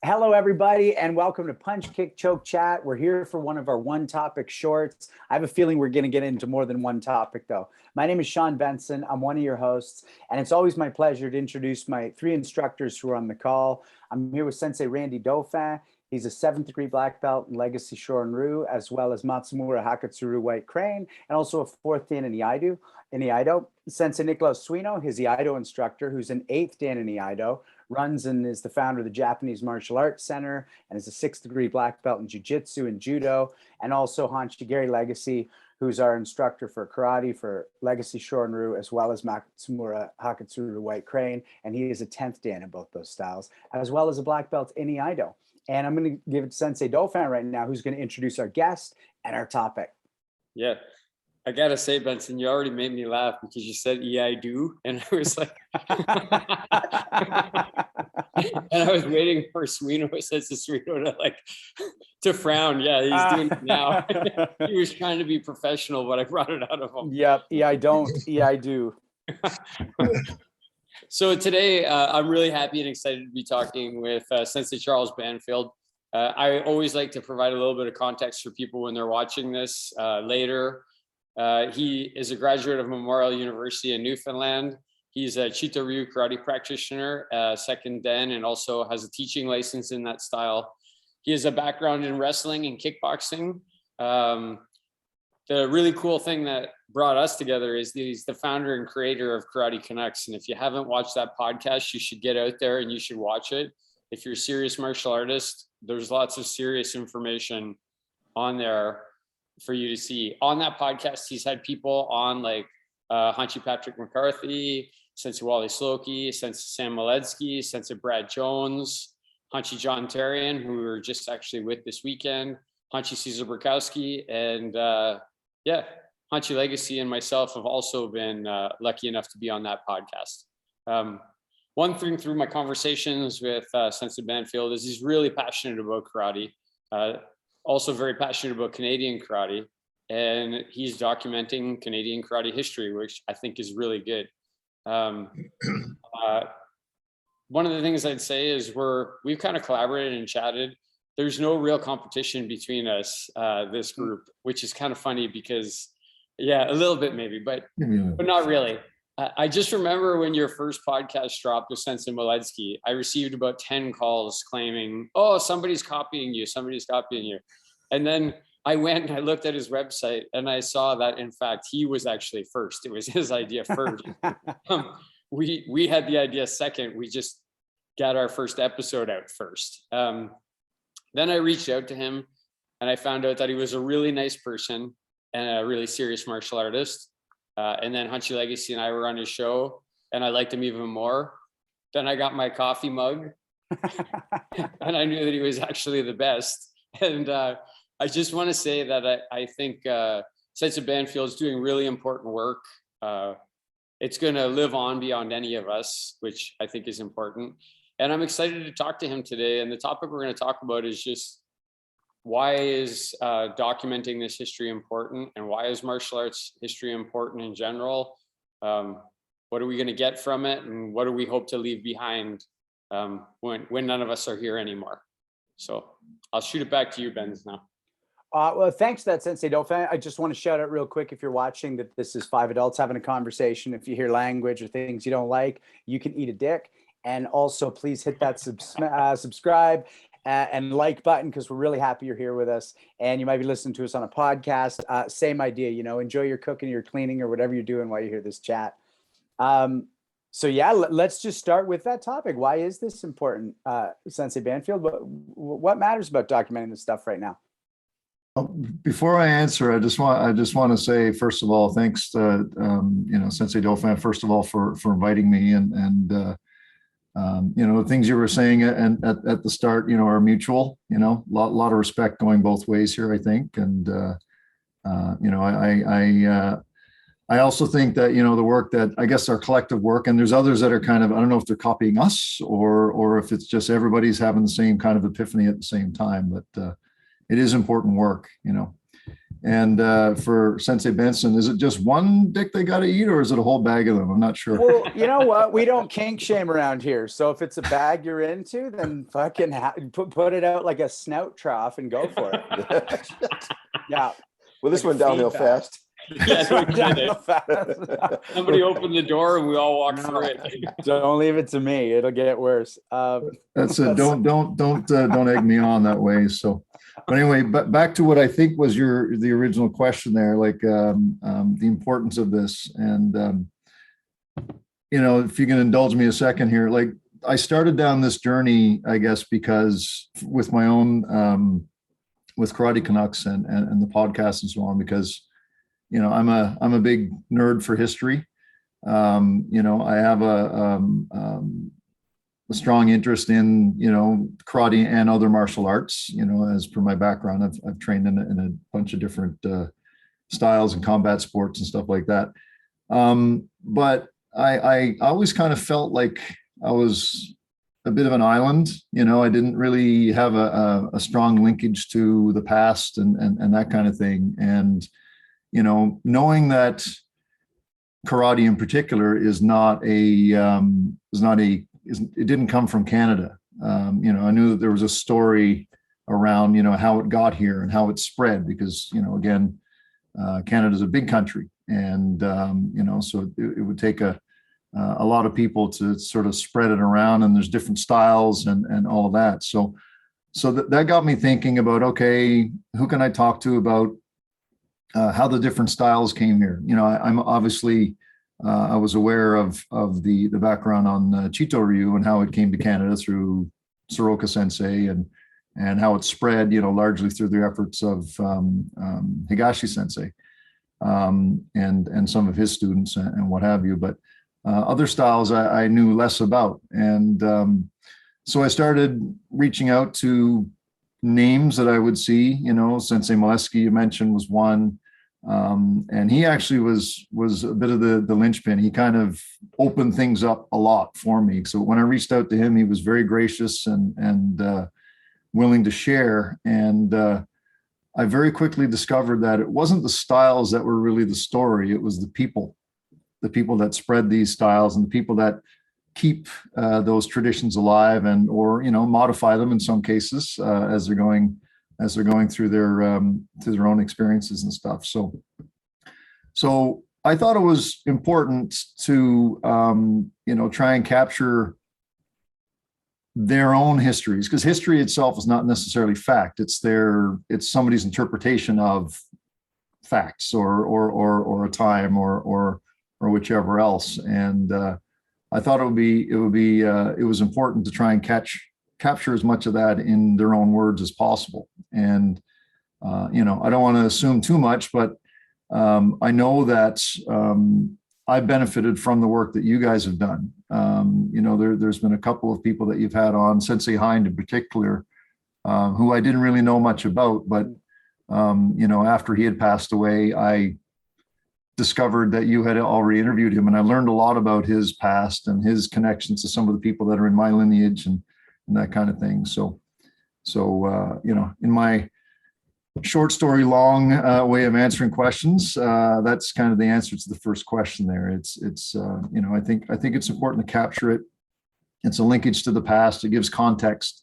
Hello, everybody, and welcome to Punch, Kick, Choke Chat. We're here for one of our one-topic shorts. I have a feeling we're going to get into more than one topic, though. My name is Sean Benson. I'm one of your hosts, and it's always my pleasure to introduce my three instructors who are on the call. I'm here with Sensei Randy Dauphin. He's a 7th degree black belt in Legacy Shorin-ryu, as well as Matsumura Hakatsuru White Crane, and also a 4th Dan in Iaido. Sensei Nicolas Suino, his Iaido instructor, who's an 8th Dan in Iaido, runs and is the founder of the Japanese Martial Arts Center, and is a 6th degree black belt in Jiu-Jitsu and Judo, and also Hanshi Legacy, who's our instructor for karate for Legacy Shorin-ryu, as well as Matsumura Hakatsuru White Crane, and he is a 10th Dan in both those styles, as well as a black belt in Iaido. And I'm going to give it to Sensei Dauphin right now, who's going to introduce our guest and our topic. Yeah, I got to say, Benson, you already made me laugh because you said, yeah, I do. And I was like, and I was waiting for Suino, Sensei Suino to frown. Yeah, he's doing it now. He was trying to be professional, but I brought it out of him. Yep. Yeah, I don't. Yeah, I do. So today, I'm really happy and excited to be talking with Sensei Charles Banfield. I always like to provide a little bit of context for people when they're watching this later. He is a graduate of Memorial University in Newfoundland. He's a Chito Ryu karate practitioner, 2nd Dan, and also has a teaching license in that style. He has a background in wrestling and kickboxing. The really cool thing that brought us together is he's the founder and creator of Karate Canucks. And if you haven't watched that podcast, you should get out there and you should watch it. If you're a serious martial artist, there's lots of serious information on there for you to see. On that podcast, he's had people on like Hanshi Patrick McCarthy, Sensei Wally Slokey, Sensei Sam Maletsky, Sensei Brad Jones, Hanshi John Tarian, who we were just actually with this weekend, Hanshi Cesar Burkowski, and Hanshi Legacy and myself have also been lucky enough to be on that podcast. One thing through my conversations with Sensei Banfield is he's really passionate about karate, also very passionate about Canadian karate, and he's documenting Canadian karate history, which I think is really good. One of the things I'd say is we've kind of collaborated and chatted. There's no real competition between us, this group, which is kind of funny because, yeah, a little bit maybe, but not really. I just remember when your first podcast dropped with Sensei Maletsky, I received about 10 calls claiming, oh, somebody's copying you. And then I went and I looked at his website and I saw that, in fact, he was actually first. It was his idea first. We had the idea second. We just got our first episode out first. Then I reached out to him and I found out that he was a really nice person and a really serious martial artist. And then Hanshi Legacy and I were on his show and I liked him even more. Then I got my coffee mug and I knew that he was actually the best. And I just want to say that I think Sensei Banfield is doing really important work. It's going to live on beyond any of us, which I think is important. And I'm excited to talk to him today. And the topic we're going to talk about is just why is documenting this history important, and why is martial arts history important in general? What are we going to get from it, and what do we hope to leave behind when none of us are here anymore? So I'll shoot it back to you, Benz, now. Well, thanks for that, Sensei Dauphin. I just want to shout out real quick, if you're watching, that this is 5 adults having a conversation. If you hear language or things you don't like, you can eat a dick. And also, please hit that subscribe and like button, because we're really happy you're here with us. And you might be listening to us on a podcast. Same idea, enjoy your cooking, your cleaning, or whatever you're doing while you hear this chat. So yeah, let's just start with that topic. Why is this important, Sensei Banfield? What matters about documenting this stuff right now? Before I answer, I just want to say, first of all, thanks to Sensei Dauphin, first of all, for inviting me, and the things you were saying at the start, are mutual. Lot of respect going both ways here, I think, and I also think that the work that, I guess, our collective work, and there's others that are kind of, I don't know if they're copying us or if it's just everybody's having the same kind of epiphany at the same time, but it is important work, And for Sensei Benson, is it just one dick they got to eat, or is it a whole bag of them? I'm not sure. Well, you know what? We don't kink shame around here. So if it's a bag you're into, then fucking put it out like a snout trough and go for it. Yeah. Well, this Like went downhill feedback. fast. Yeah, This went downhill fast. somebody opened the door and we all walked No. through it. Don't leave it to me. It'll get worse. That's it. Don't egg me on that way. So, but anyway, but back to what I think was the original question there, like the importance of this, and if you can indulge me a second here, like I started down this journey, I guess, because with my own with Karate Canucks and the podcast and so on, because I'm a big nerd for history. I have a strong interest in, karate and other martial arts, as per my background. I've trained in a bunch of different styles and combat sports and stuff like that. But I always kind of felt like I was a bit of an island. I didn't really have a strong linkage to the past and that kind of thing. And, knowing that karate in particular it didn't come from Canada. I knew that there was a story around, how it got here and how it spread, because, again, Canada's a big country, and, so it would take a lot of people to sort of spread it around, and there's different styles and all of that. So that got me thinking about, okay, who can I talk to about how the different styles came here? I'm obviously, I was aware of the background on Chito Ryu and how it came to Canada through Soroka Sensei and how it spread, largely through the efforts of Higashi Sensei and some of his students and what have you. But other styles I knew less about. And so I started reaching out to names that I would see, Sensei Molesky, you mentioned, was one. And he actually was a bit of the linchpin. He kind of opened things up a lot for me. So when I reached out to him, he was very gracious and willing to share. And I very quickly discovered that it wasn't the styles that were really the story. It was the people that spread these styles and the people that keep those traditions alive or modify them in some cases as they're going through their own experiences and stuff. So I thought it was important to try and capture their own histories, because history itself is not necessarily fact. It's somebody's interpretation of facts or a time or whichever else. And I thought it was important to try and capture as much of that in their own words as possible. And I don't want to assume too much, but I know that I benefited from the work that you guys have done. There's been a couple of people that you've had on, Sensei Hind in particular, who I didn't really know much about, but after he had passed away, I discovered that you had already interviewed him, and I learned a lot about his past and his connections to some of the people that are in my lineage and that kind of thing. So in my short story long way of answering questions, that's kind of the answer to the first question there. It's I think it's important to capture it. It's a linkage to the past. It gives context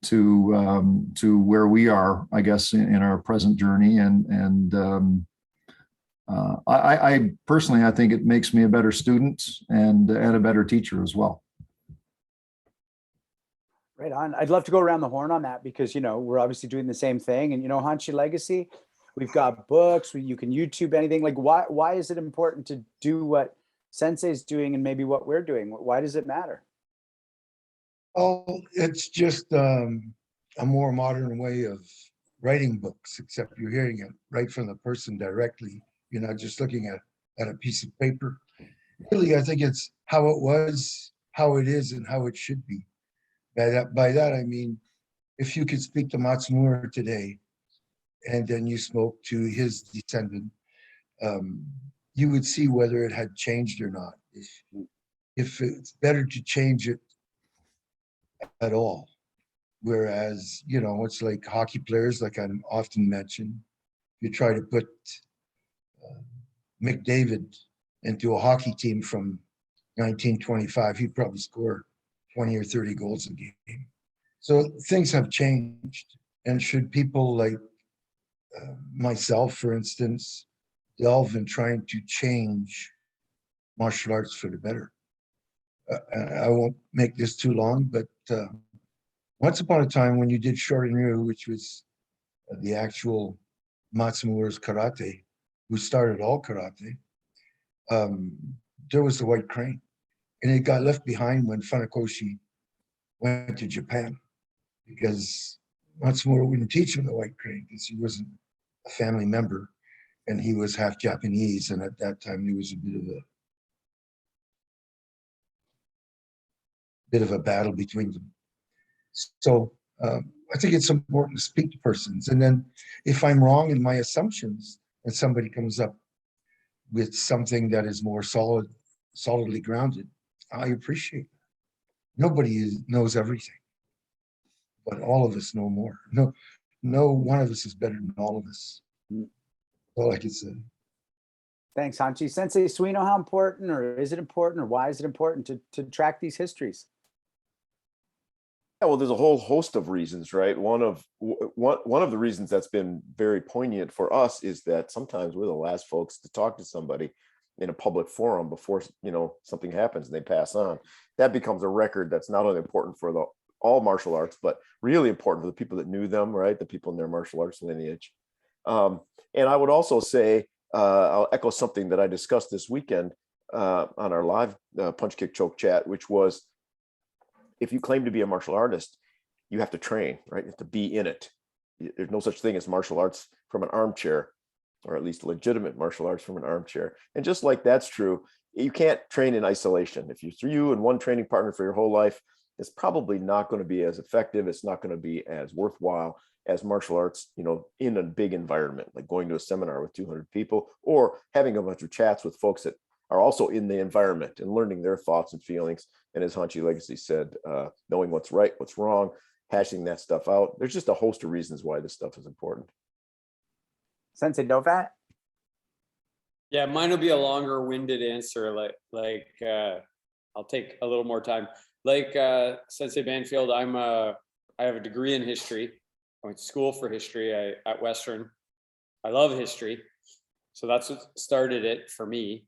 to where we are, I guess, in our present journey. And I personally, I think it makes me a better student and a better teacher as well. Right on. I'd love to go around the horn on that, because, we're obviously doing the same thing. And, Hanshi Legacy, we've got books, you can YouTube anything. Like, why is it important to do what Sensei's doing and maybe what we're doing? Why does it matter? Oh, it's just a more modern way of writing books, except you're hearing it right from the person directly. You're not just looking at a piece of paper. Really, I think it's how it was, how it is, and how it should be. By that, I mean, if you could speak to Matsumura today, and then you spoke to his descendant, you would see whether it had changed or not. If it's better to change it at all. Whereas, it's like hockey players, like I often mention, you try to put Mick David into a hockey team from 1925, he'd probably score 20 or 30 goals a game. So things have changed. And should people like myself, for instance, delve in trying to change martial arts for the better? I won't make this too long, but once upon a time when you did Shorin-ryu, which was the actual Matsumura's karate, who started all karate, there was the white crane. And it got left behind when Funakoshi went to Japan, because Matsumura wouldn't teach him the white crane because he wasn't a family member and he was half Japanese. And at that time, there was a bit of a battle between them. So I think it's important to speak to persons. And then if I'm wrong in my assumptions and somebody comes up with something that is more solidly grounded, I appreciate it. Nobody knows everything, but all of us know more. No one of us is better than all of us. All I can say. Thanks, Hanchi. Sensei Suino, how important, or is it important, or why is it important to track these histories? Yeah, well, there's a whole host of reasons, right? One of the reasons that's been very poignant for us is that sometimes we're the last folks to talk to somebody in a public forum before, you know, something happens and they pass on. That becomes a record that's not only important for all martial arts, but really important for the people that knew them, right? The people in their martial arts lineage. And I would also say, I'll echo something that I discussed this weekend on our live Punch Kick Choke chat, which was, if you claim to be a martial artist, you have to train, right? You have to be in it. There's no such thing as martial arts from an armchair, or at least legitimate martial arts from an armchair. And just like that's true, you can't train in isolation. If you and one training partner for your whole life, it's probably not going to be as effective. It's not going to be as worthwhile as martial arts, you know, in a big environment, like going to a seminar with 200 people, or having a bunch of chats with folks that are also in the environment and learning their thoughts and feelings. And as Hanchi Legacy said, knowing what's right, what's wrong, hashing that stuff out. There's just a host of reasons why this stuff is important. Sensei Dovat? Yeah, mine will be a longer winded answer. I'll take a little more time. Like Sensei Banfield, I have a degree in history. I went to school for history at Western. I love history. So that's what started it for me.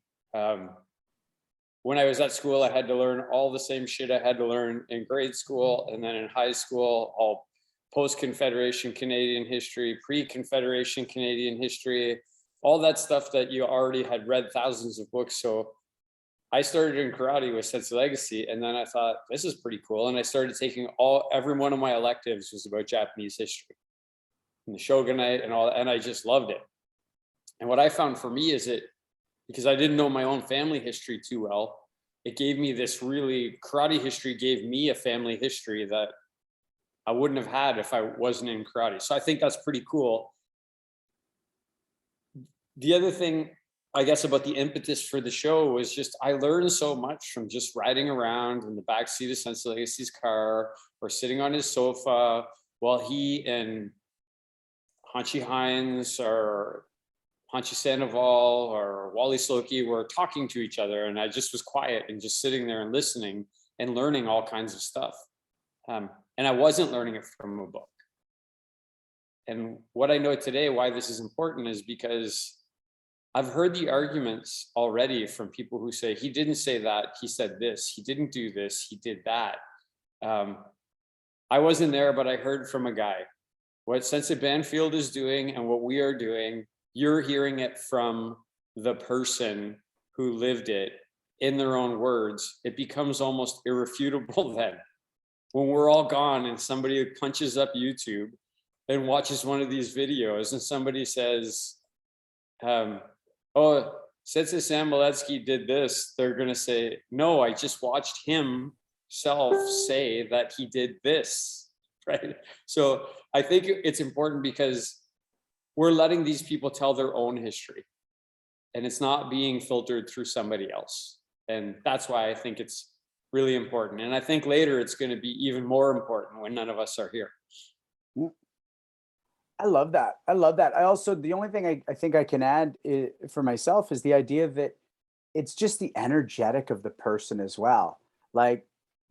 When I was at school, I had to learn all the same shit I had to learn in grade school, and then in high school, all post-Confederation Canadian history, pre-Confederation Canadian history, all that stuff that you already had read thousands of books. So I started in karate with Sensei Legacy, and then I thought, this is pretty cool. And I started taking every one of my electives was about Japanese history and the shogunate and all, and I just loved it. And what I found for me is because I didn't know my own family history too well, it gave me this karate history gave me a family history that I wouldn't have had if I wasn't in karate. So I think that's pretty cool. The other thing, I guess, about the impetus for the show was just, I learned so much from just riding around in the backseat of Sensei Legacy's car or sitting on his sofa while he and Hanchi Hines or Hanchi Sandoval or Wally Sloki were talking to each other, and I just was quiet and just sitting there and listening and learning all kinds of stuff. And I wasn't learning it from a book. And what I know today, why this is important, is because I've heard the arguments already from people who say, he didn't say that, he said this, he didn't do this, he did that. I wasn't there, but I heard from a guy. What Sensei Banfield is doing and what we are doing, you're hearing it from the person who lived it in their own words. It becomes almost irrefutable then. When we're all gone and somebody punches up YouTube and watches one of these videos and somebody says, oh, Sensei Sam Maletsky did this, they're going to say, no, I just watched himself say that he did this, right? So I think it's important because we're letting these people tell their own history, and it's not being filtered through somebody else. And that's why I think it's really important. And I think later it's going to be even more important when none of us are here. I love that. I love that. I also, the only thing I think I can add for myself is the idea that it's just the energetic of the person as well. Like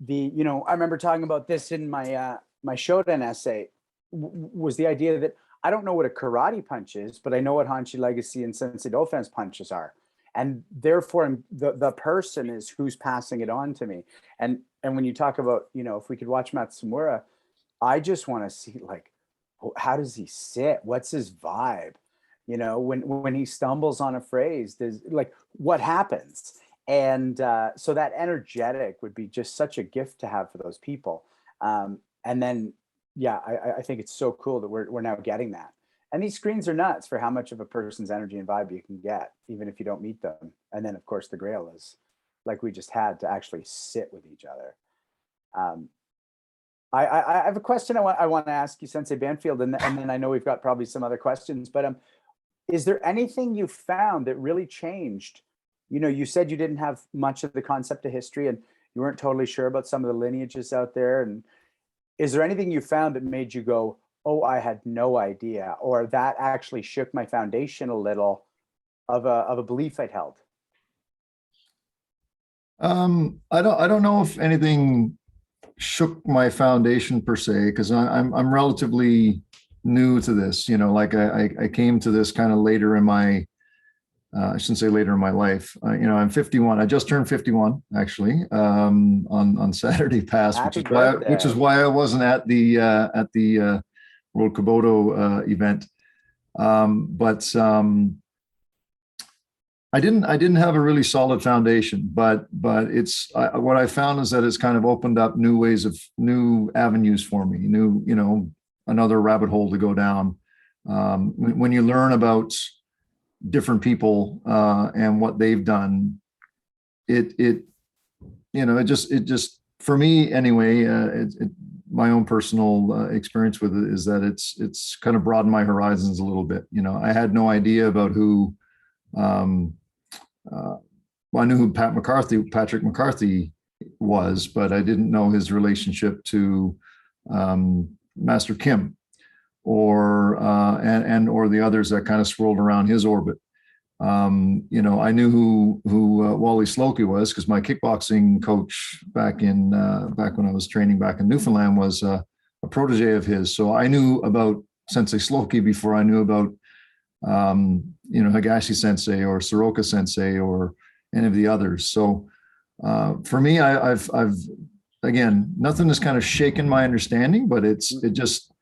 I remember talking about this in my Shoten essay, was the idea that I don't know what a karate punch is, but I know what Hanshi Legacy and Sensei Dauphin's punches are. And therefore the person is who's passing it on to me. And when you talk about, if we could watch Matsumura, I just want to see, like, how does he sit? What's his vibe? When he stumbles on a phrase, does, like, what happens? And so that energetic would be just such a gift to have for those people. And then, yeah, I think it's so cool that we're now getting that. And these screens are nuts for how much of a person's energy and vibe you can get, even if you don't meet them. And then, of course, the grail is, like we just had, to actually sit with each other. I have a question I want to ask you, Sensei Banfield, and then I know we've got probably some other questions, but is there anything you found that really changed? You said you didn't have much of the concept of history and you weren't totally sure about some of the lineages out there. And is there anything you found that made you go, oh, I had no idea, or that actually shook my foundation a little of a belief I'd held? I don't know if anything shook my foundation per se, because I'm relatively new to this. Like I came to this kind of later in my I shouldn't say later in my life. I'm 51. I just turned 51 actually on Saturday past, which is why I wasn't at the World Kobudo event. But I didn't have a really solid foundation, but it's what I found is that it's kind of opened up new avenues for me, another rabbit hole to go down. When you learn about different people and what they've done, it just for me anyway, my own personal experience with it is that it's kind of broadened my horizons a little bit. I had no idea about who. Well, I knew who Patrick McCarthy was, but I didn't know his relationship to Master Kim or the others that kind of swirled around his orbit. I knew who Wally Slokey was because my kickboxing coach back when I was training back in Newfoundland was a protege of his. So I knew about Sensei Slokey before I knew about Higashi Sensei or Soroka Sensei or any of the others. So for me, I've again, nothing has kind of shaken my understanding, but it just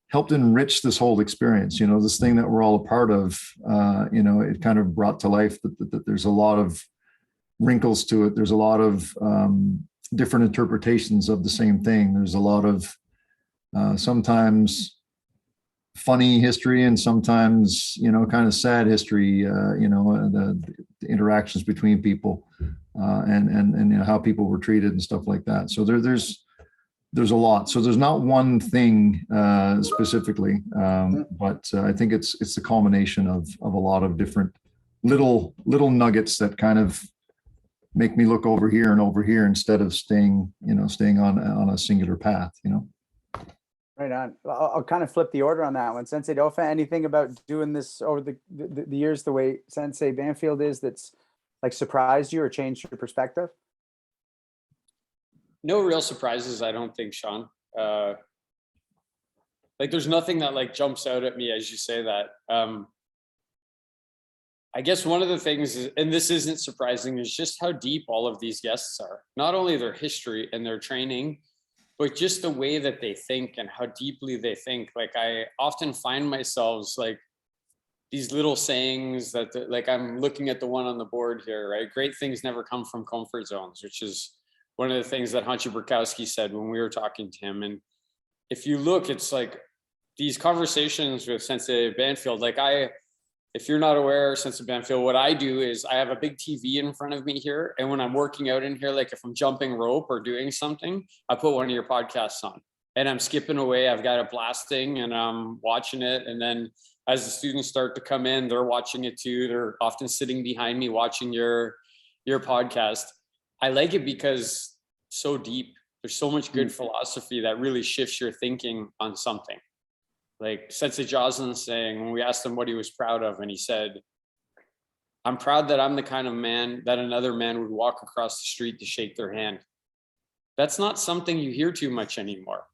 helped enrich this whole experience. This thing that we're all a part of. It kind of brought to life that there's a lot of wrinkles to it. There's a lot of different interpretations of the same thing. There's a lot of sometimes funny history and sometimes kind of sad history, the interactions between people and how people were treated and stuff like that. So there's a lot. So there's not one thing specifically, but I think it's the culmination of a lot of different little nuggets that kind of make me look over here and over here instead of staying on a singular path. Right on. I'll kind of flip the order on that one. Sensei Dauphin, anything about doing this over the years the way Sensei Banfield is that's like surprised you or changed your perspective? No real surprises, I don't think, Sean. Like there's nothing that like jumps out at me as you say that. I guess one of the things is, and this isn't surprising, is just how deep all of these guests are. Not only their history and their training, but just the way that they think and how deeply they think. Like I often find myself like these little sayings that like I'm looking at the one on the board here, right? Great things never come from comfort zones, which is one of the things that Hanshi Burkowski said when we were talking to him. And if you look, it's like these conversations with Sensei Banfield, like if you're not aware, Sensei Banfield, what I do is I have a big TV in front of me here. And when I'm working out in here, like if I'm jumping rope or doing something, I put one of your podcasts on and I'm skipping away. I've got it blasting and I'm watching it. And then as the students start to come in, they're watching it too. They're often sitting behind me watching your podcast. I like it because so deep. There's so much good philosophy that really shifts your thinking on something. Like Sensei Jocelyn saying, when we asked him what he was proud of, and he said, I'm proud that I'm the kind of man that another man would walk across the street to shake their hand. That's not something you hear too much anymore.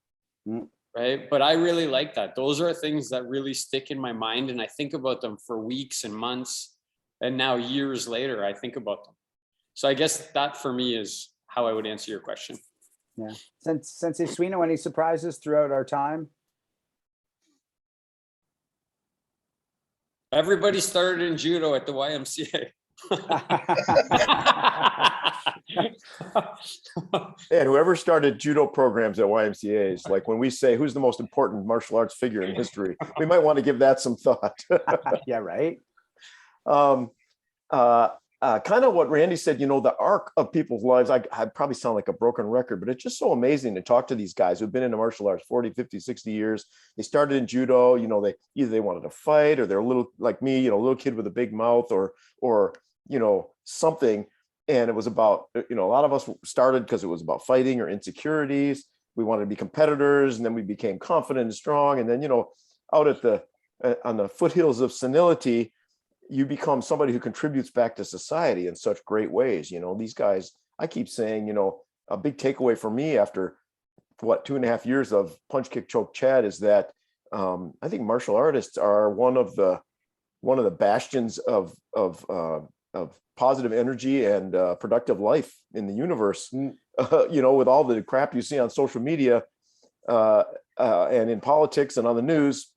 Right. But I really like that. Those are things that really stick in my mind. And I think about them for weeks and months. And now years later, I think about them. So I guess that for me is how I would answer your question. Yeah. Sensei Suino, any surprises throughout our time? Everybody started in judo at the YMCA. And whoever started judo programs at YMCA's, like when we say who's the most important martial arts figure in history, we might want to give that some thought. Yeah, right. Kind of what Randy said, you know, the arc of people's lives, I probably sound like a broken record, but it's just so amazing to talk to these guys who've been in the martial arts 40, 50, 60 years. They started in judo, you know, they either wanted to fight, or they're a little like me, you know, a little kid with a big mouth, or, you know, something. And it was about, you know, a lot of us started because it was about fighting or insecurities. We wanted to be competitors, and then we became confident and strong. And then, you know, out at on the foothills of senility, you become somebody who contributes back to society in such great ways. You know, these guys, I keep saying, you know, a big takeaway for me after 2.5 years of punch, kick, choke, chat is that I think martial artists are one of the bastions of positive energy and productive life in the universe. You know, with all the crap you see on social media and in politics and on the news,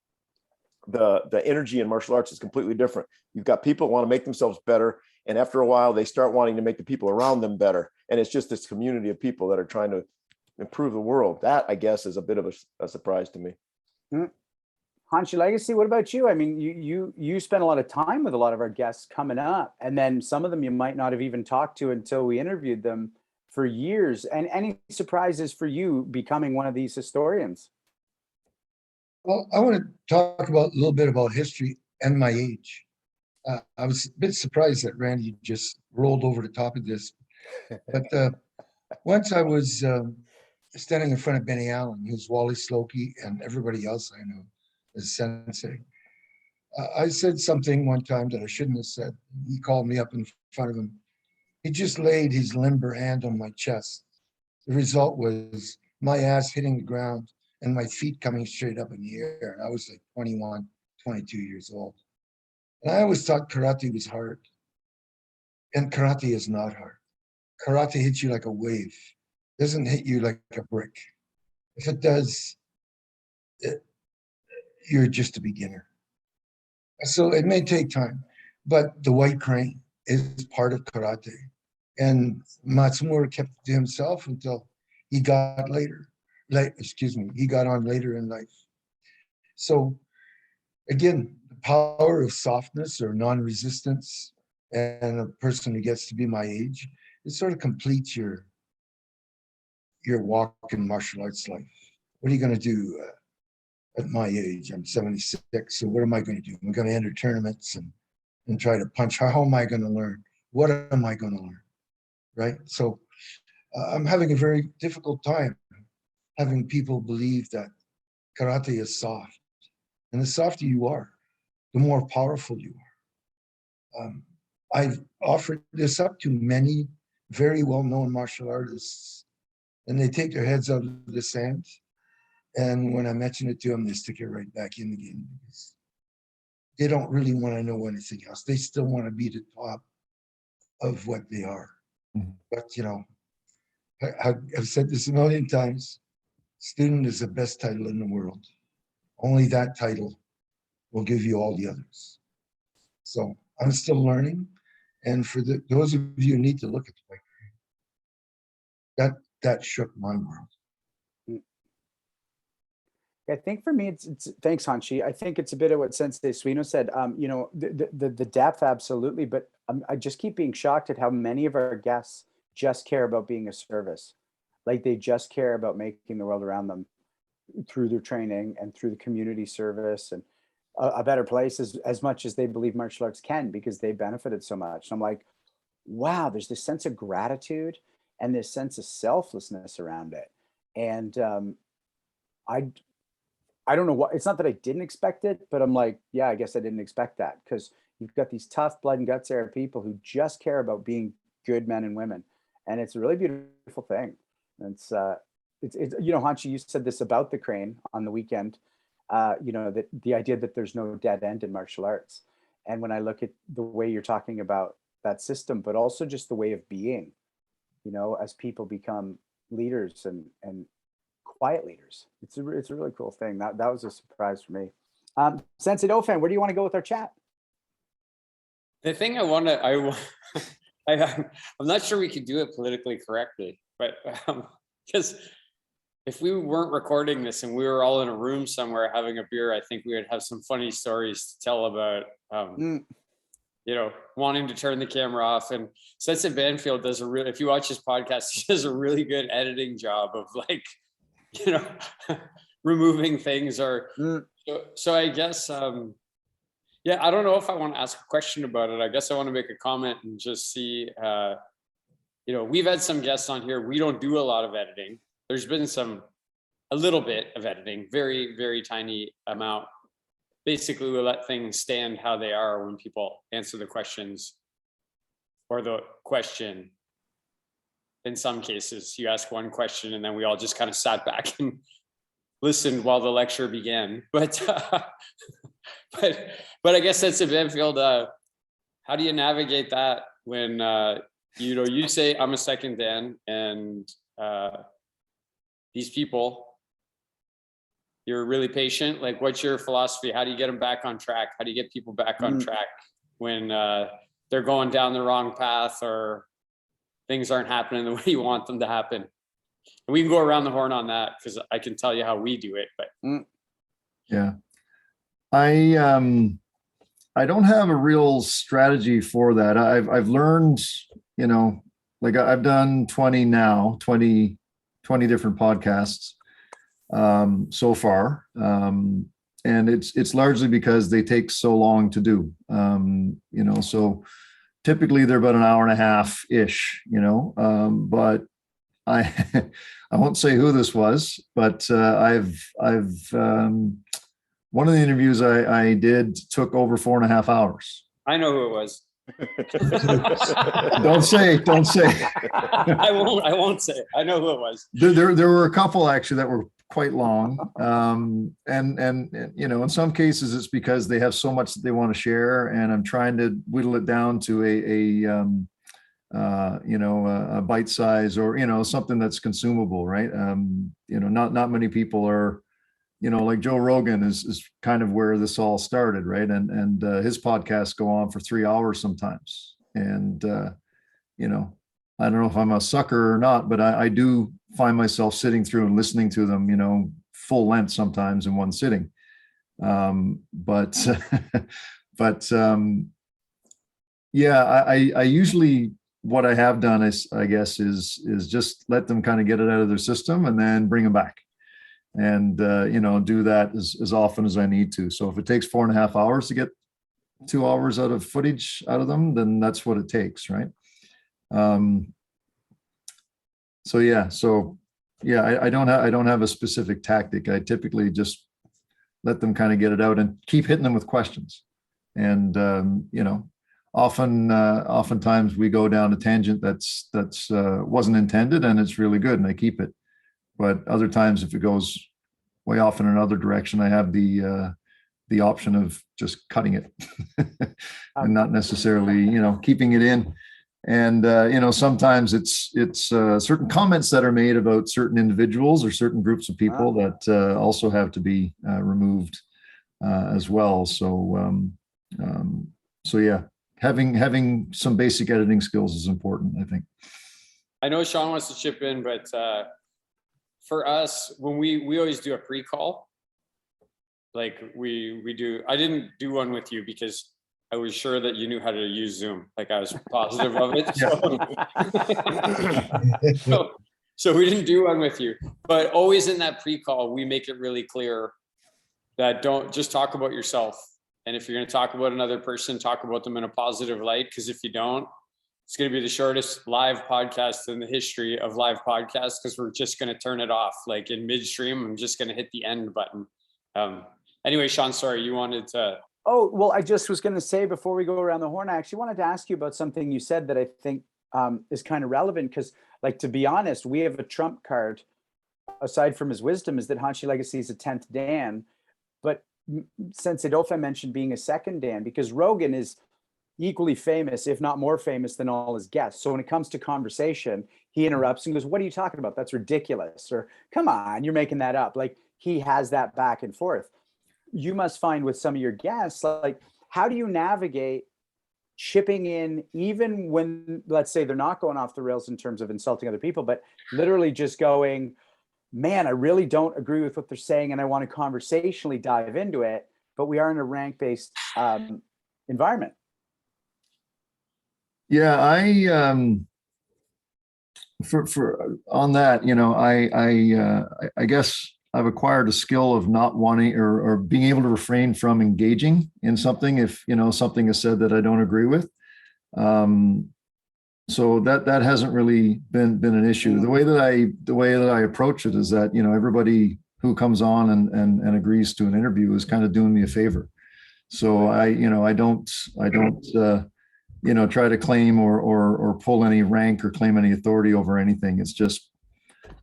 the energy in martial arts is completely different. You've got people who want to make themselves better, and after a while they start wanting to make the people around them better, and it's just this community of people that are trying to improve the world. That, I guess, is a bit of a surprise to me. Hanshi Legacy, what about you? I mean, you spent a lot of time with a lot of our guests coming up, and then some of them you might not have even talked to until we interviewed them for years. And any surprises for you becoming one of these historians? Well, I want to talk about a little bit about history and my age. I was a bit surprised that Randy just rolled over the top of this. But once I was standing in front of Benny Allen, who's Wally Slokey, and everybody else I know as Sensei. I said something one time that I shouldn't have said. He called me up in front of him. He just laid his limber hand on my chest. The result was my ass hitting the ground and my feet coming straight up in the air. I was like 21, 22 years old. And I always thought karate was hard. And karate is not hard. Karate hits you like a wave. It doesn't hit you like a brick. If it does, you're just a beginner. So it may take time, but the white crane is part of karate. And Matsumura kept it to himself until he got he got on later in life. So again, the power of softness or non-resistance, and a person who gets to be my age, it sort of completes your walk in martial arts life. What are you going to do at my age? I'm 76. So what am I going to do? I'm going to enter tournaments and try to punch. How am I going to learn? What am I going to learn? Right? So I'm having a very difficult time having people believe that karate is soft. And the softer you are, the more powerful you are. I've offered this up to many very well-known martial artists, and they take their heads out of the sand. And when I mention it to them, they stick it right back in the game because they don't really want to know anything else. They still want to be the top of what they are. Mm-hmm. But, you know, I've said this a million times. Student is the best title in the world. Only that title will give you all the others. So I'm still learning. And for those of you who need to look at the white crane, that shook my world. I think for me, it's thanks, Hanshi. I think it's a bit of what Sensei Suino said. You know, the depth, absolutely. But I just keep being shocked at how many of our guests just care about being a service. Like they just care about making the world around them through their training and through the community service and a better place as much as they believe martial arts can, because they benefited so much. And I'm like, wow, there's this sense of gratitude and this sense of selflessness around it. And I don't know what, it's not that I didn't expect it, but I'm like, yeah, I guess I didn't expect that, because you've got these tough blood and guts era people who just care about being good men and women. And it's a really beautiful thing. And it's, you know, Hanshi, you said this about the crane on the weekend, you know, that the idea that there's no dead end in martial arts. And when I look at the way you're talking about that system, but also just the way of being, you know, as people become leaders and quiet leaders. It's a really cool thing. That was a surprise for me. Sensei Dauphin, where do you want to go with our chat? The thing I'm not sure we could do it politically correctly, but because if we weren't recording this and we were all in a room somewhere having a beer, I think we would have some funny stories to tell about, you know, wanting to turn the camera off. And Sensei Banfield does if you watch his podcast, he does a really good editing job of, like, you know, removing things or, so I guess, yeah, I don't know if I want to ask a question about it. I guess I want to make a comment and just see, you know, we've had some guests on here. We don't do a lot of editing. There's been a little bit of editing, very, very tiny amount. Basically, we let things stand how they are when people answer the questions or the question. In some cases, you ask one question and then we all just kind of sat back and listened while the lecture began. But I guess that's a Banfield. How do you navigate that when you know, you say I'm a second Dan, and these people, you're really patient. Like, what's your philosophy? How do you get them back on track? How do you get people back on track when they're going down the wrong path or things aren't happening the way you want them to happen? And we can go around the horn on that, because I can tell you how we do it. But Yeah, I don't have a real strategy for that. I've learned, you know, like I've done 20 different podcasts so far. And it's largely because they take so long to do, you know, so typically they're about an hour and a half ish, you know, but I won't say who this was, but I've one of the interviews I did took over 4.5 hours. I know who it was. Don't say. I won't say. I know who it was. There were a couple actually that were quite long, and you know, in some cases it's because they have so much that they want to share, and I'm trying to whittle it down to you know, a bite size, or, you know, something that's consumable, right? You know, not many people are, you know, like Joe Rogan is kind of where this all started, right? And his podcasts go on for 3 hours sometimes. And, you know, I don't know if I'm a sucker or not, but I do find myself sitting through and listening to them, you know, full length sometimes in one sitting. But yeah, I usually, what I have done is, I guess, is just let them kind of get it out of their system and then bring them back. And, you know, do that as often as I need to. So if it takes 4.5 hours to get 2 hours out of footage out of them, then that's what it takes, right? So yeah, I don't have a specific tactic. I typically just let them kind of get it out and keep hitting them with questions. And, you know, oftentimes we go down a tangent that's wasn't intended, and it's really good, and I keep it. But other times, if it goes way off in another direction, I have the option of just cutting it and not necessarily, you know, keeping it in. And you know, sometimes it's certain comments that are made about certain individuals or certain groups of people that also have to be removed as well. So so yeah, having some basic editing skills is important, I think. I know Sean wants to chip in, but for us, when we always do a pre-call, like we do. I didn't do one with you because I was sure that you knew how to use Zoom. Like, I was positive of it. So we didn't do one with you. But always in that pre-call, we make it really clear that don't just talk about yourself. And if you're going to talk about another person, talk about them in a positive light. Because if you don't, it's going to be the shortest live podcast in the history of live podcasts, because we're just going to turn it off. Like in midstream, I'm just going to hit the end button. Anyway, Sean, sorry, you wanted to. Oh, well, I just was going to say before we go around the horn, I actually wanted to ask you about something you said that I think is kind of relevant because, like, to be honest, we have a trump card, aside from his wisdom, is that Hanshi Legacy is a 10th Dan. But Sensei Dauphin mentioned being a second Dan because Rogan is equally famous, if not more famous than all his guests. So when it comes to conversation, he interrupts and goes, "What are you talking about? That's ridiculous." Or, "Come on, you're making that up." Like, he has that back and forth. You must find with some of your guests, like, how do you navigate chipping in, even when, let's say, they're not going off the rails in terms of insulting other people, but literally just going, "Man, I really don't agree with what they're saying, and I want to conversationally dive into it," but we are in a rank-based environment. Yeah, for on that, I guess I've acquired a skill of not wanting or being able to refrain from engaging in something if something is said that I don't agree with. So that hasn't really been an issue. The way that I approach it is that everybody who comes on and agrees to an interview is kind of doing me a favor. So I don't try to claim or pull any rank or claim any authority over anything. It's just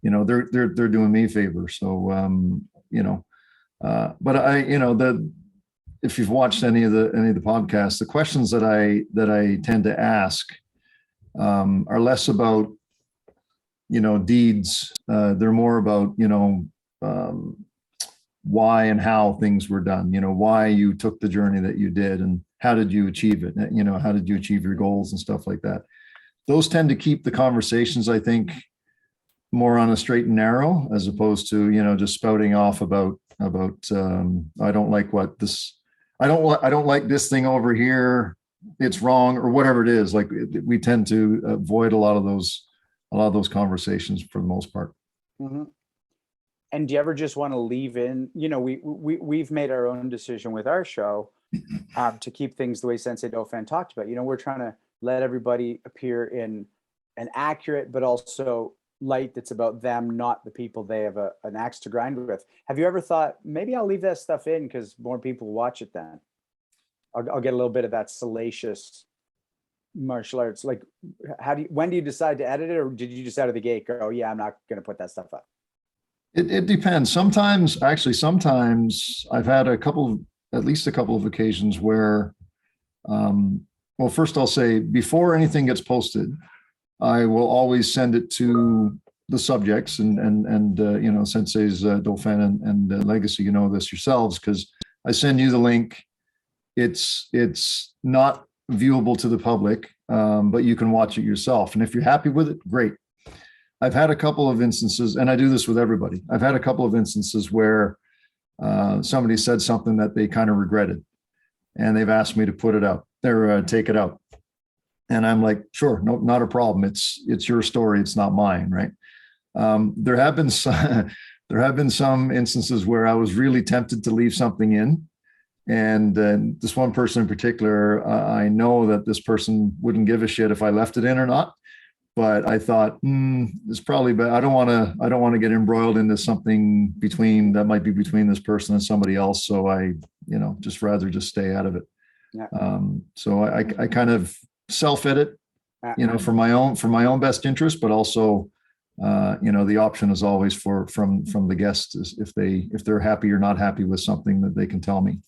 they're doing me a favor. So but if you've watched any of the podcasts, the questions that I tend to ask are less about deeds. They're more about why and how things were done. Why you took the journey that you did and how did you achieve it. How did you achieve your goals and stuff like that. Those tend to keep the conversations, I think, more on a straight and narrow, as opposed to just spouting off about I don't like what this, I don't like this thing over here, it's wrong, or whatever it is. Like, we tend to avoid a lot of those conversations for the most part. Mm-hmm. And do you ever just want to leave in, we've made our own decision with our show to keep things the way Sensei Dauphin talked about. We're trying to let everybody appear in an accurate but also light that's about them, not the people they have an axe to grind with. Have you ever thought, maybe I'll leave that stuff in because more people will watch it then? I'll get a little bit of that salacious martial arts. Like, when do you decide to edit it, or did you just out of the gate go, "Oh yeah, I'm not going to put that stuff up"? It depends. Sometimes I've had at least a couple of occasions where, well, first I'll say, before anything gets posted, I will always send it to the subjects and Sensei's Dauphin and Legacy. You know this yourselves, because I send you the link. It's not viewable to the public, but you can watch it yourself. And if you're happy with it, great. I've had a couple of instances, and I do this with everybody. I've had a couple of instances where somebody said something that they kind of regretted, and they've asked me to put it out or take it out. And I'm like, sure, no, not a problem. It's your story. It's not mine, right? There have been some instances where I was really tempted to leave something in. And this one person in particular, I know that this person wouldn't give a shit if I left it in or not. But I thought, it's probably bad. I don't want to get embroiled into something that might be between this person and somebody else. So I, just rather just stay out of it. Yeah. So I kind of self-edit, for my own best interest, but also, the option is always from the guest, is if they're happy or not happy with something, that they can tell me.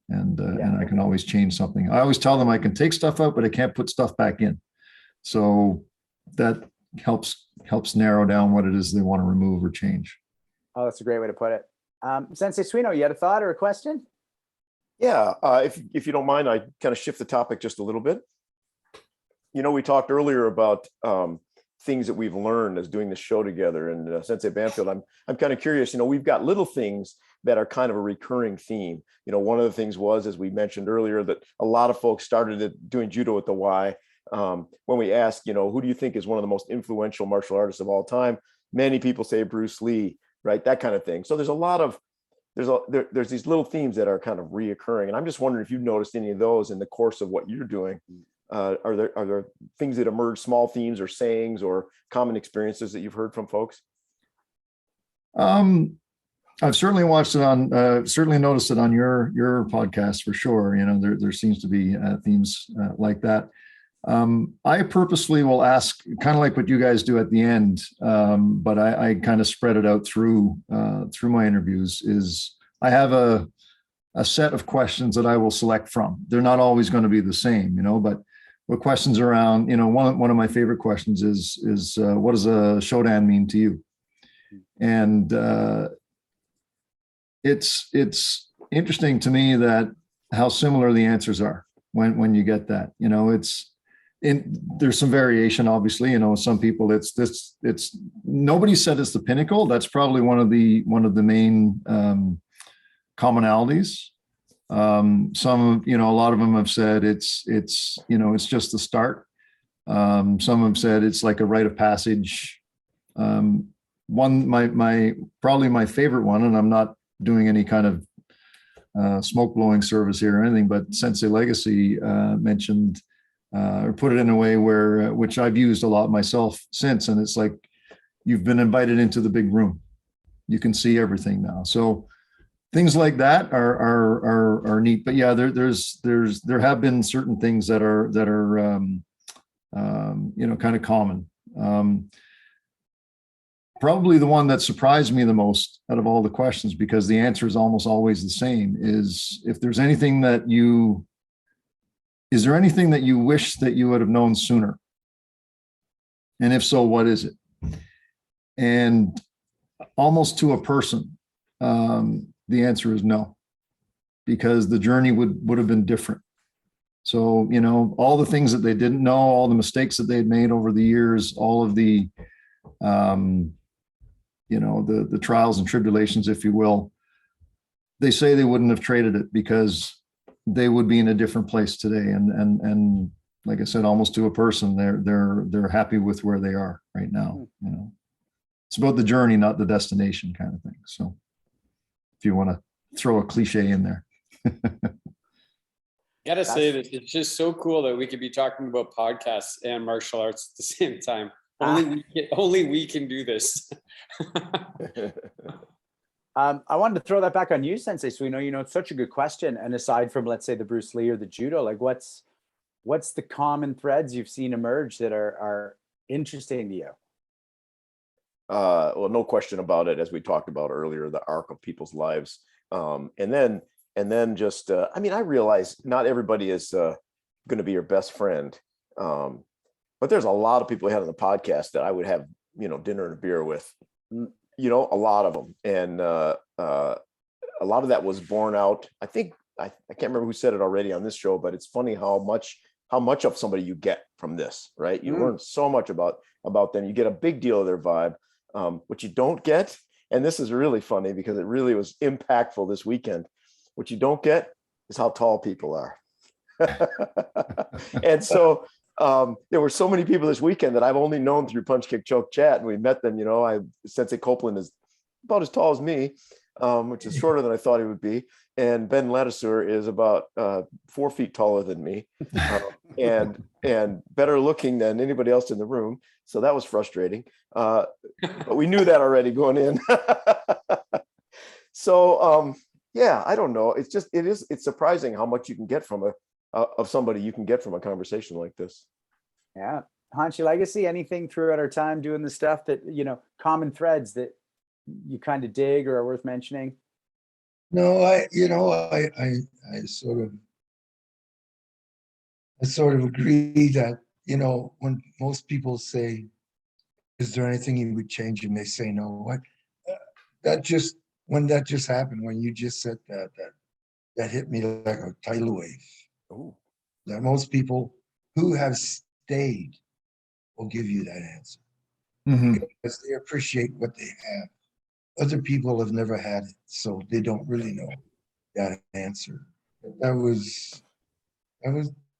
And I can always change something. I always tell them I can take stuff out, but I can't put stuff back in. So that helps narrow down what it is they want to remove or change. Oh, that's a great way to put it. Sensei Suino, you had a thought or a question? Yeah, if you don't mind, I kind of shift the topic just a little bit. We talked earlier about things that we've learned as doing this show together. And Sensei Banfield, I'm kind of curious. We've got little things that are kind of a recurring theme. One of the things was, as we mentioned earlier, that a lot of folks started doing judo at the Y. When we ask, who do you think is one of the most influential martial artists of all time? Many people say Bruce Lee, right? That kind of thing. So there's these little themes that are kind of reoccurring. And I'm just wondering if you've noticed any of those in the course of what you're doing. Are there things that emerge, small themes or sayings or common experiences that you've heard from folks? I've certainly watched it on, certainly noticed it on your podcast for sure. You know, there seems to be themes like that. I purposely will ask, kind of like what you guys do at the end, but I kind of spread it out through my interviews. Is I have a set of questions that I will select from. They're not always going to be the same, you know, but what questions around, you know, one of my favorite questions is what does a shodan mean to you? And it's interesting to me that how similar the answers are when you get that. You know, there's some variation, obviously. You know, some people it's nobody said it's the pinnacle. That's probably one of the main commonalities. Some, you know, a lot of them have said it's you know, it's just the start. Some have said it's like a rite of passage. Probably my favorite one, and I'm not doing any kind of smoke blowing service here or anything, but Sensei Legacy mentioned or put it in a way where which I've used a lot myself since, and it's like you've been invited into the big room. You can see everything now. So things like that are neat. But yeah, there have been certain things that are you know, kind of common. Probably the one that surprised me the most out of all the questions, because the answer is almost always the same, is if there's anything that is there anything that you wish that you would have known sooner? And if so, what is it? And almost to a person, the answer is no, because the journey would have been different. So, you know, all the things that they didn't know, all the mistakes that they'd made over the years, all of the, you know, the trials and tribulations, if you will, they say they wouldn't have traded it because they would be in a different place today. And like I said, almost to a person, they're happy with where they are right now. You know, it's about the journey, not the destination, kind of thing. So if you want to throw a cliche in there. Gotta say that it's just so cool that we could be talking about podcasts and martial arts at the same time. Only we can do this. I wanted to throw that back on you, Sensei. So we know, you know, it's such a good question. And aside from, let's say, the Bruce Lee or the judo, like what's the common threads you've seen emerge that are interesting to you? Well, no question about it. As we talked about earlier, the arc of people's lives. And then just, I mean, I realize not everybody is going to be your best friend. But there's a lot of people we had on the podcast that I would have, you know, dinner and a beer with, you know, a lot of them. And a lot of that was born out. I think, I can't remember who said it already on this show, but it's funny how much of somebody you get from this, right? You learn so much about them. You get a big deal of their vibe. What you don't get, and this is really funny because it really was impactful this weekend, what you don't get is how tall people are. And so there were so many people this weekend that I've only known through Punch Kick Choke Chat, and we met them. You know, Sensei Copeland is about as tall as me, which is shorter than I thought he would be, and Ben Ladiseur is about 4 feet taller than me, and better looking than anybody else in the room. So that was frustrating, but we knew that already going in. So yeah, I don't know. It's surprising how much you can get from of somebody you can get from a conversation like this. Yeah. Hanshi Legacy, anything throughout our time doing the stuff that, you know, common threads that you kind of dig or are worth mentioning? No, I sort of agree that, you know, when most people say, is there anything you would change? And they say no. When that just happened, when you just said that hit me like a tidal wave. Oh. That most people who have stayed will give you that answer. Because they appreciate what they have. Other people have never had it, so they don't really know that answer.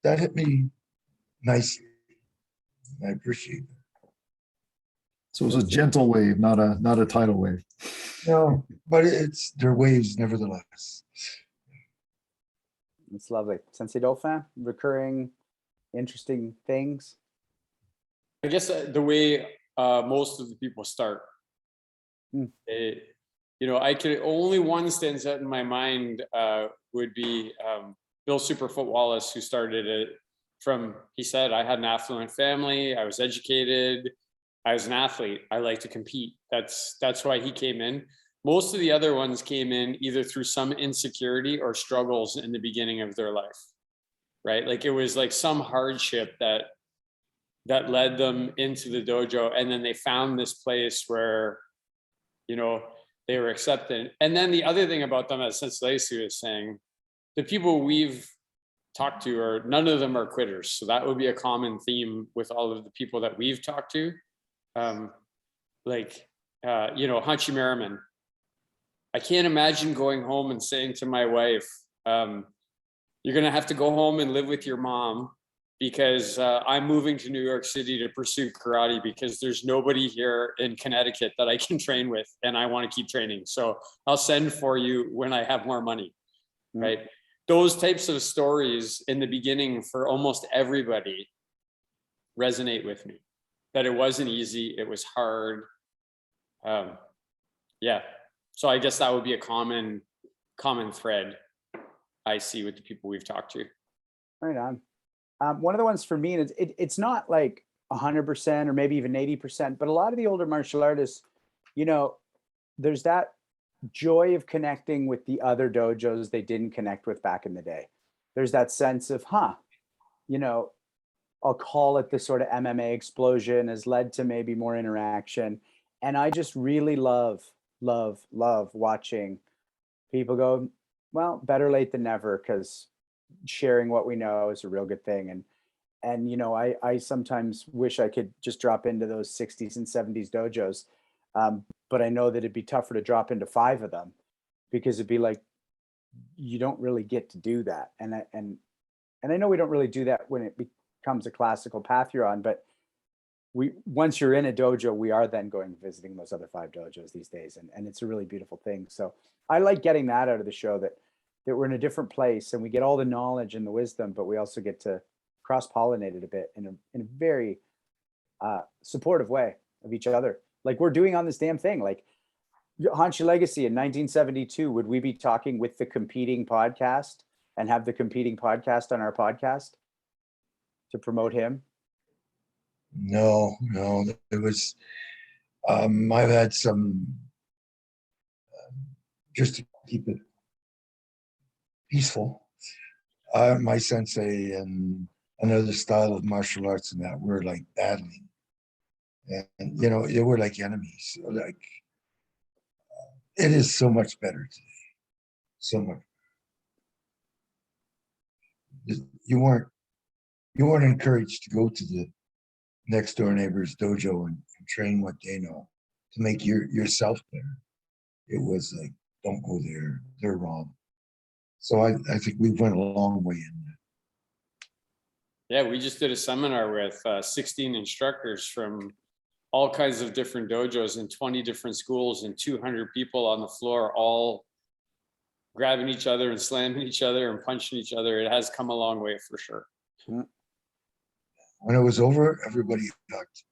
That hit me nicely. I appreciate it. So it was a gentle wave, not a tidal wave. No, but they're waves nevertheless. It's lovely. Sensei Dauphin, recurring, interesting things. I guess the way most of the people start, you only one stands out in my mind would be Bill Superfoot Wallace, who started it he said, I had an affluent family, I was educated, I was an athlete, I like to compete. That's why he came in. Most of the other ones came in either through some insecurity or struggles in the beginning of their life, right? Like it was like some hardship that led them into the dojo, and then they found this place where, they were accepted. And then the other thing about them, as Sensei was saying, the people we've talked to none of them are quitters. So that would be a common theme with all of the people that we've talked to. Hanshi Merriman. I can't imagine going home and saying to my wife, you're going to have to go home and live with your mom because I'm moving to New York City to pursue karate because there's nobody here in Connecticut that I can train with and I want to keep training. So I'll send for you when I have more money, right? Those types of stories in the beginning for almost everybody resonate with me, that it wasn't easy, it was hard. So I guess that would be a common thread I see with the people we've talked to. Right on. One of the ones for me, and it's not like 100% or maybe even 80%, but a lot of the older martial artists, there's that joy of connecting with the other dojos they didn't connect with back in the day. There's that sense of, I'll call it the sort of MMA explosion has led to maybe more interaction. And I just really love watching people go, well, better late than never, because sharing what we know is a real good thing. And I sometimes wish I could just drop into those 60s and 70s dojos. But I know that it'd be tougher to drop into 5 of them because it'd be like, you don't really get to do that. And I know we don't really do that when it becomes a classical path you're on, but once you're in a dojo, we are then going visiting those other 5 dojos these days. And it's a really beautiful thing. So I like getting that out of the show, that we're in a different place and we get all the knowledge and the wisdom, but we also get to cross-pollinate it a bit in a very supportive way of each other. Like we're doing on this damn thing. Like Hanshi Legacy in 1972, would we be talking with the competing podcast and have the competing podcast on our podcast to promote him? No, it was, I've had some, just to keep it peaceful, my sensei and another style of martial arts and that we're like battling. And they were like enemies. Like it is so much better today. So much. You weren't encouraged to go to the next door neighbor's dojo and train what they know to make yourself better. It was like, don't go there, they're wrong. So I think we went a long way in that. Yeah, we just did a seminar with 16 instructors from all kinds of different dojos in 20 different schools and 200 people on the floor, all grabbing each other and slamming each other and punching each other. It has come a long way for sure. When it was over, everybody hugged.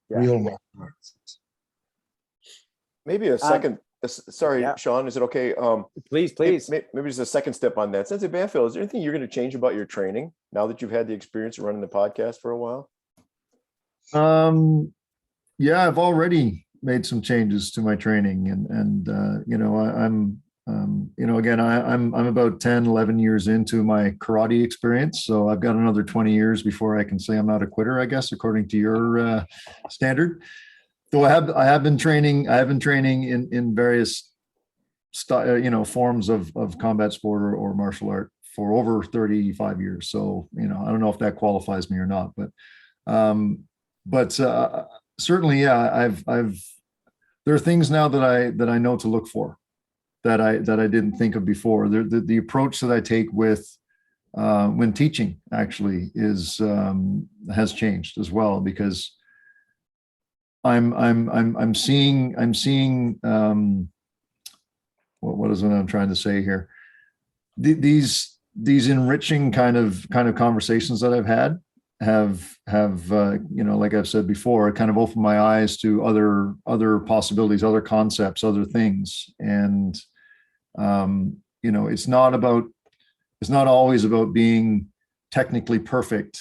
Real martial arts. Maybe a second. Sorry, yeah. Sean, is it okay? Please. Maybe just a second step on that. Sensei Banfield, is there anything you're going to change about your training now that you've had the experience of running the podcast for a while? Yeah, I've already made some changes to my training, and I'm about 10, 11 years into my karate experience. So I've got another 20 years before I can say I'm not a quitter, I guess, according to your standard. Though I have been training in various forms of combat sport or martial art for over 35 years. So, I don't know if that qualifies me or not, but certainly, yeah, there are things now that I know to look for that I didn't think of before. The approach that I take with when teaching actually has changed as well, because I'm seeing what is it I'm trying to say here? These enriching kind of conversations that I've had like I've said before, it kind of opened my eyes to other possibilities, other concepts, other things. And it's not always about being technically perfect.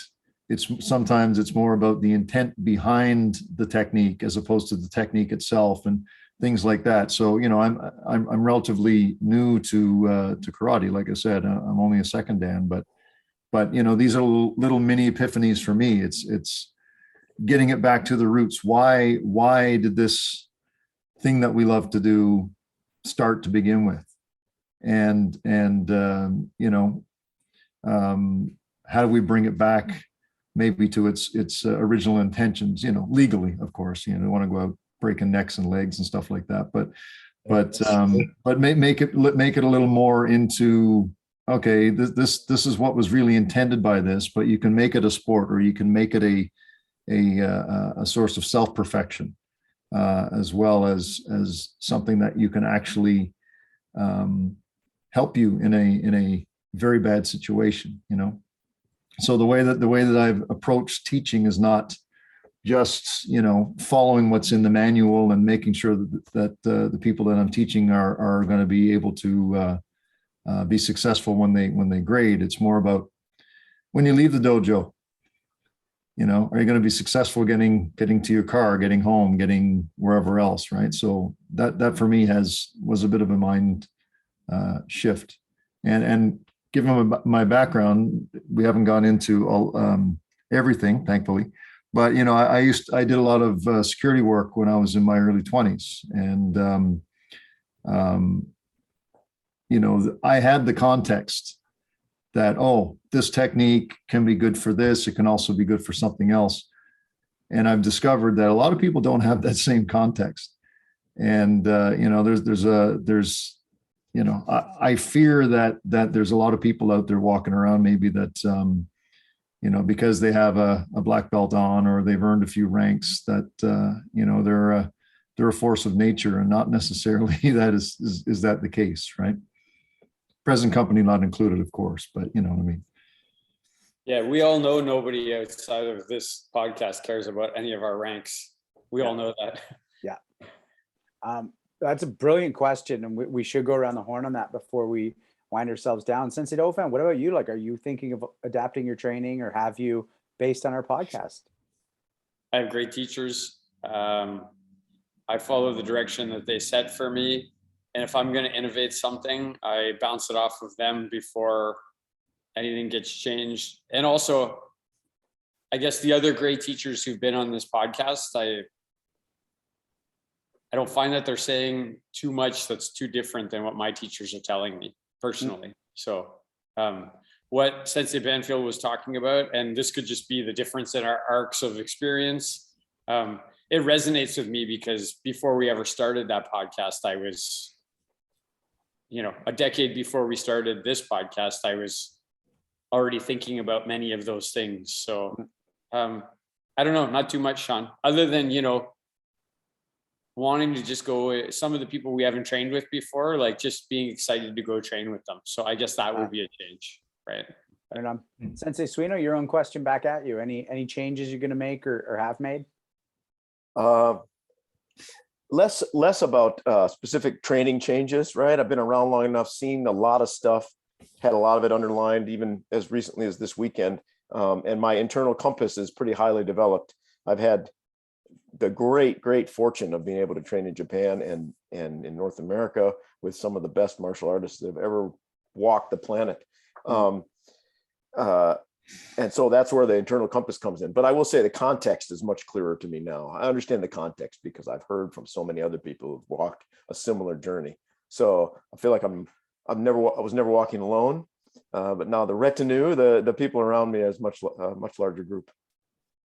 Sometimes it's more about the intent behind the technique as opposed to the technique itself and things like that. So, I'm relatively new to karate. Like I said, I'm only a second Dan, but these are little mini epiphanies for me. It's getting it back to the roots. Why did this thing that we love to do start to begin with? And how do we bring it back maybe to its original intentions, legally, of course, don't want to go out breaking necks and legs and stuff like that, but make it a little more into, okay, this is what was really intended by this, but you can make it a sport, or you can make it a source of self-perfection, as well as something that you can actually help you in a very bad situation, So the way that I've approached teaching is not just, following what's in the manual and making sure that the people that I'm teaching are going to be able to be successful when they grade. It's more about when you leave the dojo, are you going to be successful getting to your car, getting home, getting wherever else, right? So that for me was a bit of a mind shift. And given my background, we haven't gone into all, everything, thankfully. But I did a lot of security work when I was in my early 20s, and I had the context that, this technique can be good for this. It can also be good for something else. And I've discovered that a lot of people don't have that same context. And I fear that there's a lot of people out there walking around maybe that because they have a black belt on, or they've earned a few ranks, that they're a force of nature, and not necessarily that is that the case, right? Present company not included, of course, but you know what I mean. Yeah, we all know nobody outside of this podcast cares about any of our ranks. We all know that. Yeah. That's a brilliant question, and we should go around the horn on that before we wind ourselves down. Sensei Dauphin, what about you? Like, are you thinking of adapting your training, or have you, based on our podcast? I have great teachers. I follow the direction that they set for me. And if I'm going to innovate something, I bounce it off of them before anything gets changed. And also, I guess the other great teachers who've been on this podcast, I don't find that they're saying too much that's too different than what my teachers are telling me personally. So what Sensei Banfield was talking about, and this could just be the difference in our arcs of experience, it resonates with me because before we ever started that podcast, I was, a decade before we started this podcast, I was already thinking about many of those things. So I don't know, not too much, Sean, other than, wanting to just go, some of the people we haven't trained with before, like just being excited to go train with them. So I guess that would be a change, right? Right on. Sensei Suino, your own question back at you. Any changes you're going to make or have made? Less about specific training changes, right? I've been around long enough, seen a lot of stuff, had a lot of it underlined even as recently as this weekend. And my internal compass is pretty highly developed. I've had the great fortune of being able to train in Japan and in North America with some of the best martial artists that have ever walked the planet. And so that's where the internal compass comes in. But I will say the context is much clearer to me now. I understand the context because I've heard from so many other people who've walked a similar journey. So I feel like I was never walking alone. But now the retinue, the people around me is much larger group.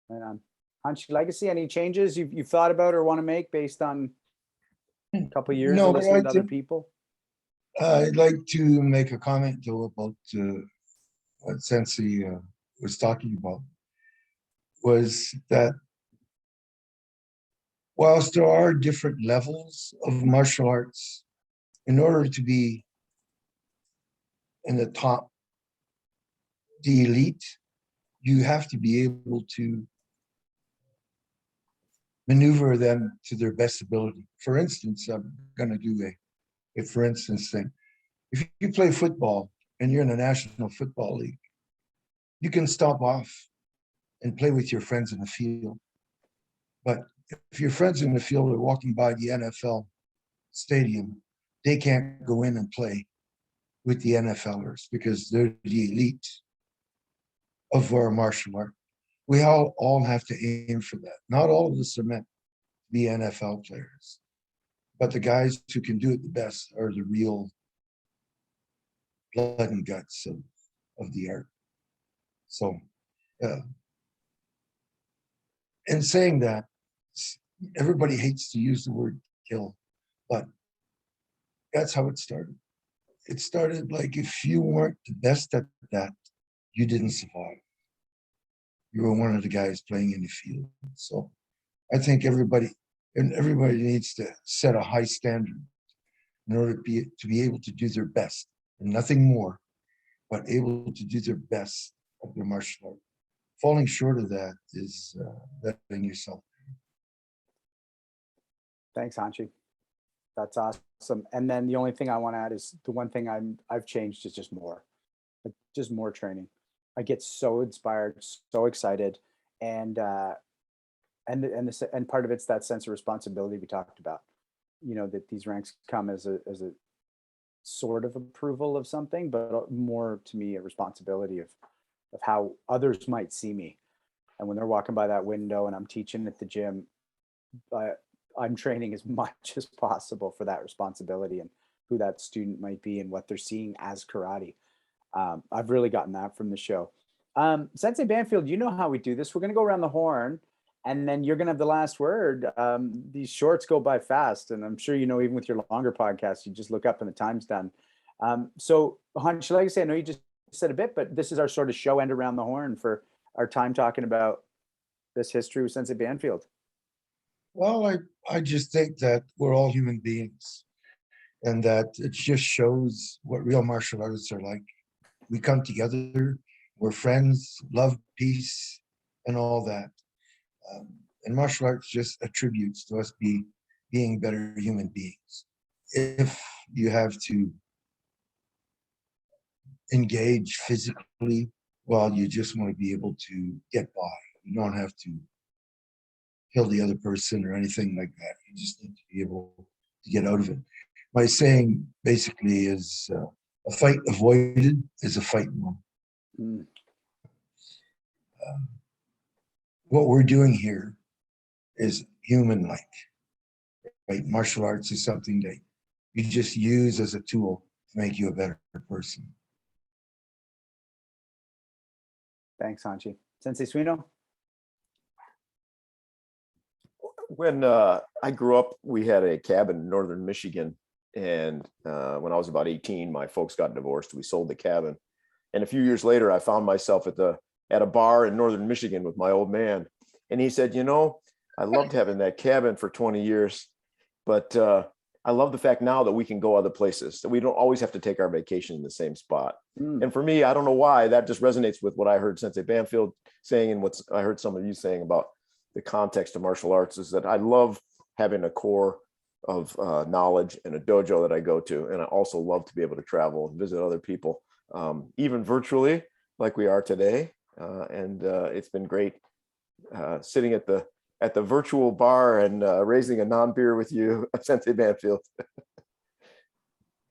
Right on. Hanshi Legacy, any changes you've thought about or want to make based on a couple of years of listening to other people? I'd like to make a comment though about what Sensei was talking about, was that whilst there are different levels of martial arts, in order to be in the top, the elite, you have to be able to maneuver them to their best ability. For instance, I'm going to do a for instance thing. If you play football and you're in the National Football League, you can stop off and play with your friends in the field. But if your friends in the field are walking by the NFL stadium, they can't go in and play with the NFLers because they're the elite of our martial art. We all have to aim for that. Not all of us are meant to be NFL players, but the guys who can do it the best are the real blood and guts of the art. So, in saying that, everybody hates to use the word kill, but that's how it started. It started like if you weren't the best at that, you didn't survive. You were one of the guys playing in the field. So I think everybody needs to set a high standard in order to be able to do their best, and nothing more, but able to do their best of their martial art. Falling short of that is letting yourself. Thanks, Hanshi. That's awesome. And then the only thing I want to add is the one thing I've changed is just more, like just more training. I get so inspired, so excited, and part of it's that sense of responsibility we talked about. You know, that these ranks come as a sort of approval of something, but more to me a responsibility of how others might see me. And when they're walking by that window and I'm teaching at the gym, I'm training as much as possible for that responsibility and who that student might be and what they're seeing as karate. I've really gotten that from the show. Sensei Banfield, you know how we do this. We're going to go around the horn and then you're going to have the last word. These shorts go by fast. And I'm sure, you know, even with your longer podcasts, you just look up and the time's done. So Hanshi, like I say, I know you just said a bit, but this is our sort of show end around the horn for our time talking about this history with Sensei Banfield. Well, I just think that we're all human beings and that it just shows what real martial artists are like. We come together, we're friends, love, peace, and all that. And martial arts just attributes to us being better human beings. If you have to engage physically, well, you just want to be able to get by. You don't have to kill the other person or anything like that. You just need to be able to get out of it. My saying basically is a fight avoided is a fight won. Mm. What we're doing here is human-like, right? Martial arts is something that you just use as a tool to make you a better person. Thanks, Hanshi. Sensei Suino? When I grew up, we had a cabin in northern Michigan. And when I was about 18, my folks got divorced. We sold the cabin. And a few years later, I found myself at a bar in northern Michigan with my old man. And he said, you know, I loved having that cabin for 20 years, but I love the fact now that we can go other places, that we don't always have to take our vacation in the same spot. Mm. And for me, I don't know why, that just resonates with what I heard Sensei Banfield saying and what I heard some of you saying about the context of martial arts, is that I love having a core of knowledge and a dojo that I go to. And I also love to be able to travel and visit other people, even virtually like we are today. And it's been great sitting at the virtual bar and raising a non-beer with you, Sensei Banfield.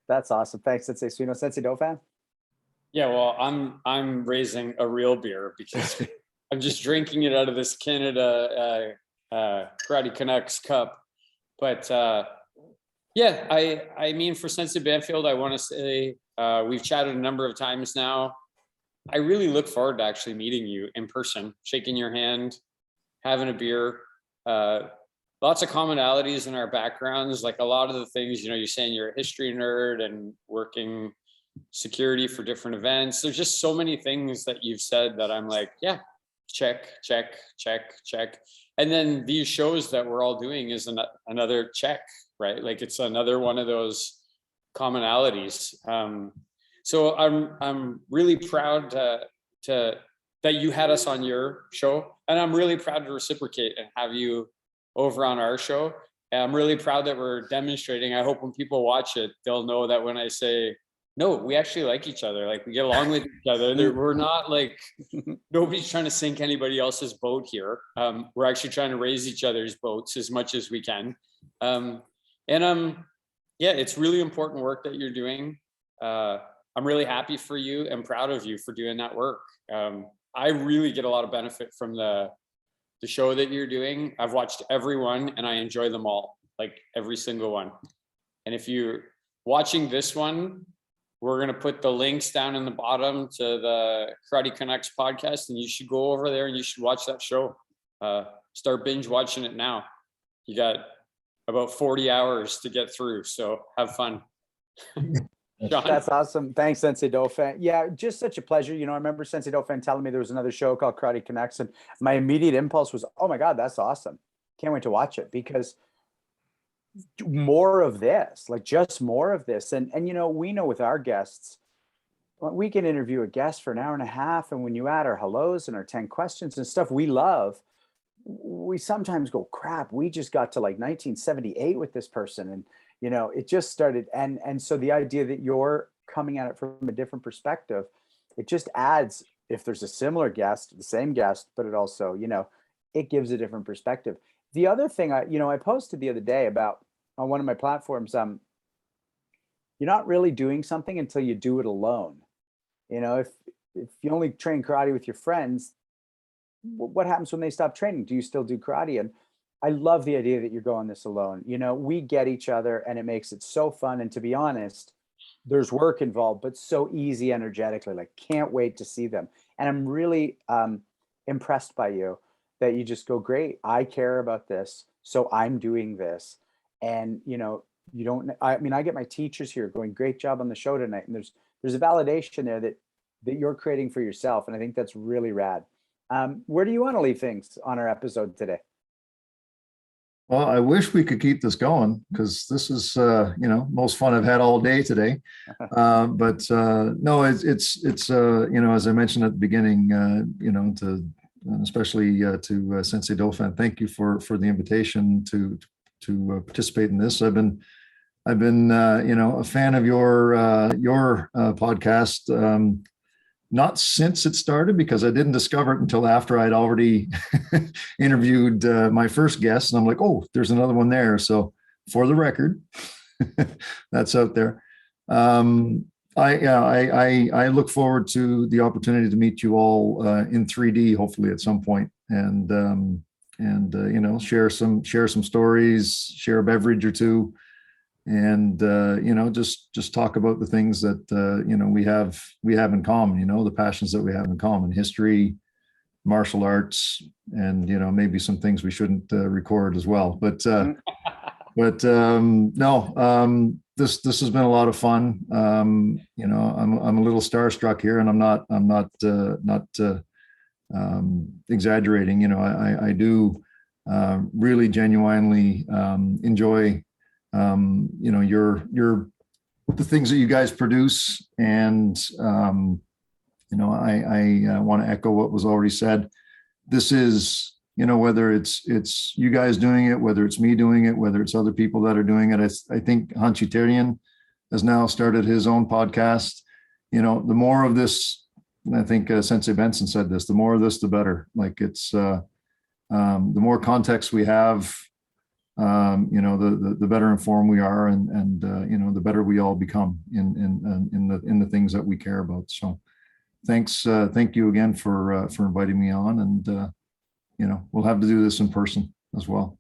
That's awesome. Thanks, Sensei Suino. Sensei Dauphin? Yeah, well, I'm raising a real beer because I'm just drinking it out of this Canada Karate Canucks cup. But yeah, I mean, for Sensei Banfield, I want to say we've chatted a number of times now. I really look forward to actually meeting you in person, shaking your hand, having a beer. Lots of commonalities in our backgrounds, like a lot of the things, you know, you're saying you're a history nerd and working security for different events. There's just so many things that you've said that I'm like, yeah, check. And then these shows that we're all doing is another check, right? Like it's another one of those commonalities. So I'm really proud to that you had us on your show. And I'm really proud to reciprocate and have you over on our show. And I'm really proud that we're demonstrating. I hope when people watch it, they'll know that when I say, no, we actually like each other. Like, we get along with each other. We're not like, nobody's trying to sink anybody else's boat here. We're actually trying to raise each other's boats as much as we can. Yeah, it's really important work that you're doing. I'm really happy for you and proud of you for doing that work. I really get a lot of benefit from the show that you're doing. I've watched every one and I enjoy them all, like every single one. And if you're watching this one, we're going to put the links down in the bottom to the Karate Canucks podcast, and you should go over there and you should watch that show. Start binge watching it now. You got about 40 hours to get through, so have fun. John? That's awesome. Thanks, Sensei Dauphin. Yeah, just such a pleasure. I remember Sensei Dauphin telling me there was another show called Karate Canucks, and my immediate impulse was, oh my God, that's awesome. Can't wait to watch it, because more of this, like just more of this. And we know with our guests, we can interview a guest for an hour and a half. And when you add our hellos and our 10 questions and stuff we love, we sometimes go, crap, we just got to like 1978 with this person. And, it just started. And so the idea that you're coming at it from a different perspective, it just adds, if there's a similar guest, the same guest, but it also, it gives a different perspective. The other thing I posted the other day about on one of my platforms, you're not really doing something until you do it alone. If you only train karate with your friends, what happens when they stop training? Do you still do karate? And I love the idea that you're going this alone. We get each other and it makes it so fun. And to be honest, there's work involved, but so easy energetically, like can't wait to see them. And I'm really impressed by you that you just go, great, I care about this, so I'm doing this. And I get my teachers here going, great job on the show tonight. And there's a validation there that you're creating for yourself. And I think that's really rad. Where do you want to leave things on our episode today? Well, I wish we could keep this going, because this is, most fun I've had all day today. But no, it's as I mentioned at the beginning, especially to Sensei Dauphin, thank you for the invitation to participate in this. I've been a fan of your podcast, not since it started, because I didn't discover it until after I'd already interviewed my first guest, and I'm like, oh, there's another one there. So for the record, that's out there. I look forward to the opportunity to meet you all in 3D, hopefully at some point, and share some stories, share a beverage or two, and just talk about the things that we have in common. The passions that we have in common: history, martial arts, and maybe some things we shouldn't record as well. But no. This has been a lot of fun. I'm a little starstruck here, and I'm not exaggerating. I do really genuinely enjoy the things that you guys produce, and I want to echo what was already said. This is, whether it's you guys doing it, whether it's me doing it, whether it's other people that are doing it. I think Hanchi Terrian has now started his own podcast. The more of this, and I think Sensei Benson said this, the more of this, the better. Like it's the more context we have, the better informed we are, and the better we all become in the things that we care about. So thank you again for inviting me on, and we'll have to do this in person as well.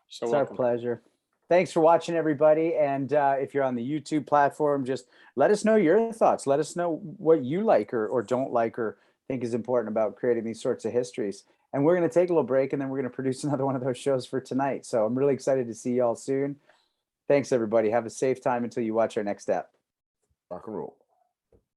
So it's our pleasure. Thanks for watching, everybody. And if you're on the YouTube platform, just let us know your thoughts. Let us know what you like or don't like or think is important about creating these sorts of histories. And we're going to take a little break, and then we're going to produce another one of those shows for tonight. So I'm really excited to see you all soon. Thanks, everybody. Have a safe time until you watch our next step. Rock and roll.